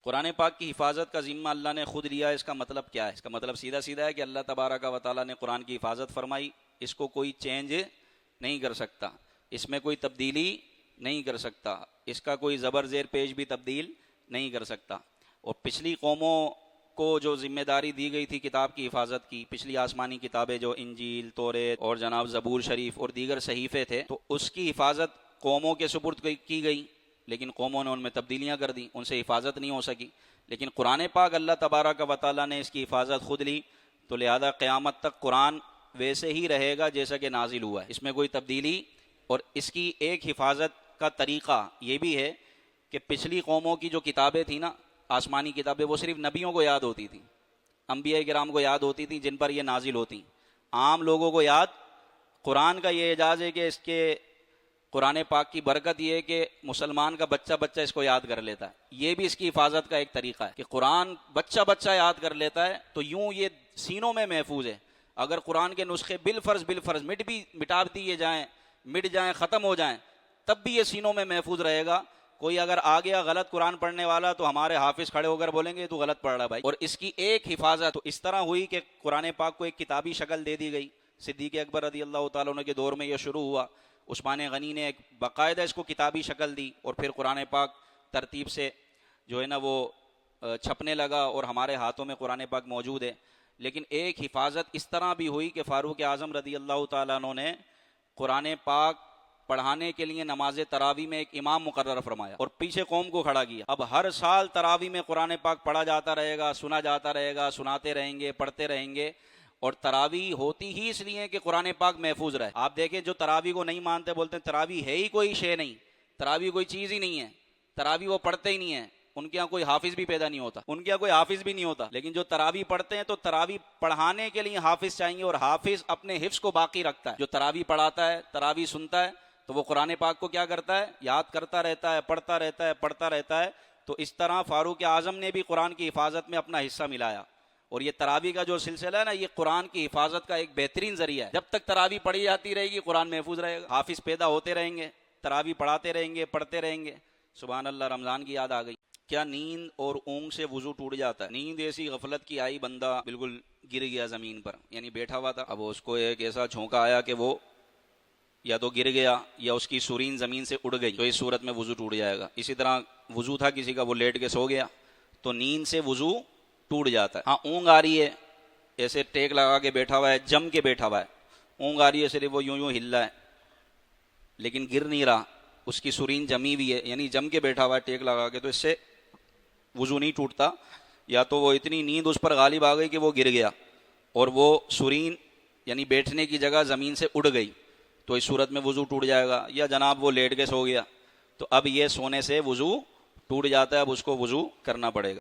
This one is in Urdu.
قرآن پاک کی حفاظت کا ذمہ اللہ نے خود لیا ہے، اس کا مطلب کیا ہے؟ اس کا مطلب سیدھا سیدھا ہے کہ اللہ تبارک و تعالیٰ نے قرآن کی حفاظت فرمائی، اس کو کوئی چینج نہیں کر سکتا، اس میں کوئی تبدیلی نہیں کر سکتا، اس کا کوئی زبر زیر پیش بھی تبدیل نہیں کر سکتا۔ اور پچھلی قوموں کو جو ذمہ داری دی گئی تھی کتاب کی حفاظت کی، پچھلی آسمانی کتابیں جو انجیل، توریت اور جناب زبور شریف اور دیگر صحیفے تھے، تو اس کی حفاظت قوموں کے سپرد کی گئی، لیکن قوموں نے ان میں تبدیلیاں کر دیں، ان سے حفاظت نہیں ہو سکی۔ لیکن قرآن پاک اللہ تبارک و تعالیٰ نے اس کی حفاظت خود لی، تو لہذا قیامت تک قرآن ویسے ہی رہے گا جیسا کہ نازل ہوا ہے، اس میں کوئی تبدیلی۔ اور اس کی ایک حفاظت کا طریقہ یہ بھی ہے کہ پچھلی قوموں کی جو کتابیں تھیں نا، آسمانی کتابیں، وہ صرف نبیوں کو یاد ہوتی تھیں، انبیاء کرام کو یاد ہوتی تھیں جن پر یہ نازل ہوتی۔ عام لوگوں کو یاد، قرآن کا یہ اعجاز ہے کہ اس کے قرآن پاک کی برکت یہ ہے کہ مسلمان کا بچہ بچہ اس کو یاد کر لیتا ہے۔ یہ بھی اس کی حفاظت کا ایک طریقہ ہے کہ قرآن بچہ بچہ یاد کر لیتا ہے، تو یوں یہ سینوں میں محفوظ ہے۔ اگر قرآن کے نسخے بالفرض مٹا دیے جائیں، مٹ جائیں، ختم ہو جائیں، تب بھی یہ سینوں میں محفوظ رہے گا۔ کوئی اگر آ گیا غلط قرآن پڑھنے والا تو ہمارے حافظ کھڑے ہو کر بولیں گے تو غلط پڑھ رہا بھائی۔ اور اس کی ایک حفاظت تو اس طرح ہوئی کہ قرآن پاک کو ایک کتابی شکل دے دی گئی۔ صدیق اکبر رضی اللہ تعالیٰ عنہ کے دور میں یہ شروع ہوا، عثمان غنی نے ایک باقاعدہ اس کو کتابی شکل دی، اور پھر قرآن پاک ترتیب سے جو ہے نا وہ چھپنے لگا، اور ہمارے ہاتھوں میں قرآن پاک موجود ہے۔ لیکن ایک حفاظت اس طرح بھی ہوئی کہ فاروق اعظم رضی اللہ تعالیٰ عنہ نے قرآن پاک پڑھانے کے لیے نماز تراویح میں ایک امام مقرر فرمایا اور پیچھے قوم کو کھڑا کیا۔ اب ہر سال تراویح میں قرآن پاک پڑھا جاتا رہے گا، سنا جاتا رہے گا، سناتے رہیں گے، پڑھتے رہیں گے، اور تراویح ہوتی ہی اس لیے کہ قرآن پاک محفوظ رہے۔ آپ دیکھیں جو تراویح کو نہیں مانتے، بولتے ہیں تراویح ہے ہی کوئی شے نہیں، تراویح کوئی چیز ہی نہیں ہے، تراویح وہ پڑھتے ہی نہیں ہیں، ان کے یہاں کوئی حافظ بھی پیدا نہیں ہوتا، ان کے یہاں کوئی حافظ بھی نہیں ہوتا۔ لیکن جو تراویح پڑھتے ہیں تو تراویح پڑھانے کے لیے حافظ چاہیے، اور حافظ اپنے حفظ کو باقی رکھتا ہے۔ جو تراویح پڑھاتا ہے، تراویح سنتا ہے، تو وہ قرآن پاک کو کیا کرتا ہے؟ یاد کرتا رہتا ہے، پڑھتا رہتا ہے، پڑھتا رہتا ہے۔ تو اس طرح فاروق اعظم نے بھی قرآن کی حفاظت میں اپنا حصہ ملایا۔ اور یہ تراویح کا جو سلسلہ ہے نا، یہ قرآن کی حفاظت کا ایک بہترین ذریعہ ہے۔ جب تک تراویح پڑھی جاتی رہے گی قرآن محفوظ رہے گا، حافظ پیدا ہوتے رہیں گے، تراویح پڑھاتے رہیں گے، پڑھتے رہیں گے۔ سبحان اللہ، رمضان کی یاد آ گئی۔ کیا نیند اور اونگ سے وضو ٹوٹ جاتا ہے؟ نیند ایسی غفلت کی آئی، بندہ بالکل گر گیا زمین پر، یعنی بیٹھا ہوا تھا، اب اس کو ایک ایسا جھونکا آیا کہ وہ یا تو گر گیا یا اس کی سورین زمین سے اڑ گئی، تو اس صورت میں وضو ٹوٹ جائے گا۔ اسی طرح وضو تھا کسی کا، وہ لیٹ کے سو گیا، تو نیند سے وضو ٹوٹ جاتا ہے۔ ہاں اونگ آ رہی ہے، ایسے ٹیک لگا کے بیٹھا ہوا ہے، جم کے بیٹھا ہوا ہے، اونگ آ رہی ہے، صرف وہ یوں ہل رہا ہے لیکن گر نہیں رہا، اس کی سورین جمی ہوئی ہے، یعنی جم کے بیٹھا ہوا ہے ٹیک لگا کے، تو اس سے وضو نہیں ٹوٹتا۔ یا تو وہ اتنی نیند اس پر غالب آ گئی کہ وہ گر گیا اور وہ سورین یعنی بیٹھنے کی جگہ زمین سے اڑ گئی، تو اس صورت میں وضو ٹوٹ جائے گا۔ یا جناب وہ لیٹ کے سو گیا، تو اب یہ سونے سے وضو ٹوٹ جاتا ہے، اب اس کو وضو کرنا پڑے گا۔